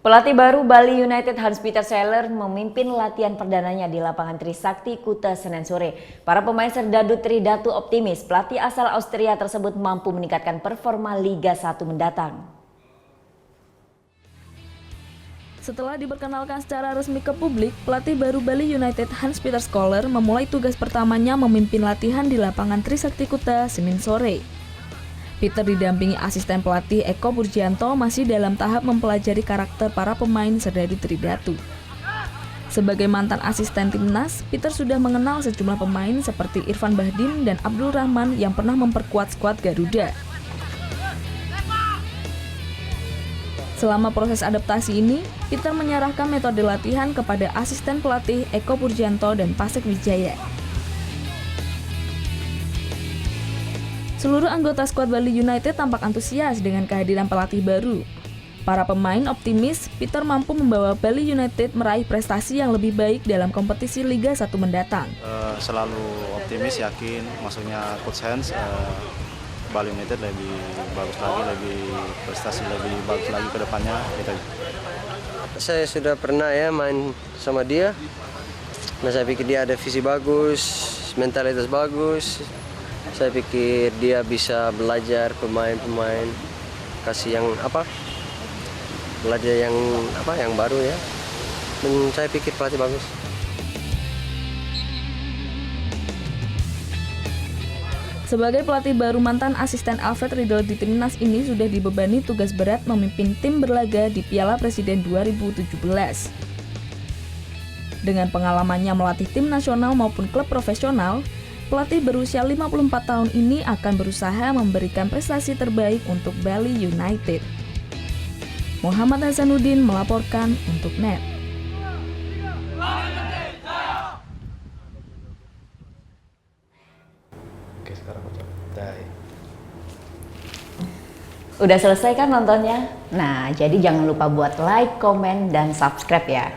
Pelatih baru Bali United Hans-Pieter Schellers memimpin latihan perdananya di lapangan Trisakti Kuta Senin sore. Para pemain serdadu Tridatu optimis pelatih asal Austria tersebut mampu meningkatkan performa Liga 1 mendatang. Setelah diperkenalkan secara resmi ke publik, pelatih baru Bali United Hans-Pieter Schellers memulai tugas pertamanya memimpin latihan di lapangan Trisakti Kuta Senin sore. Peter didampingi asisten pelatih Eko Purjianto masih dalam tahap mempelajari karakter para pemain serdadu Tridatu. Sebagai mantan asisten timnas, Peter sudah mengenal sejumlah pemain seperti Irfan Bahdim dan Abdul Rahman yang pernah memperkuat skuad Garuda. Selama proses adaptasi ini, Peter menyerahkan metode latihan kepada asisten pelatih Eko Purjianto dan Pasek Wijaya. Seluruh anggota skuad Bali United tampak antusias dengan kehadiran pelatih baru. Para pemain optimis Peter mampu membawa Bali United meraih prestasi yang lebih baik dalam kompetisi Liga 1 mendatang. Selalu optimis, yakin, maksudnya Coach Hans, Bali United lebih bagus lagi, lebih prestasi lebih bagus lagi ke depannya. Saya sudah pernah main sama dia. Nah, saya pikir dia ada visi bagus, mentalitas bagus. Saya pikir dia bisa belajar pemain-pemain, kasih yang belajar yang baru ya. Dan saya pikir pelatih bagus. Sebagai pelatih baru, mantan asisten Alfred Riedel di timnas ini sudah dibebani tugas berat memimpin tim berlaga di Piala Presiden 2017. Dengan pengalamannya melatih tim nasional maupun klub profesional, pelatih berusia 54 tahun ini akan berusaha memberikan prestasi terbaik untuk Bali United. Muhammad Hasanuddin melaporkan untuk NET. Oke, sekarang Udah selesai kan nontonnya? Nah, jadi jangan lupa buat like, komen, dan subscribe ya.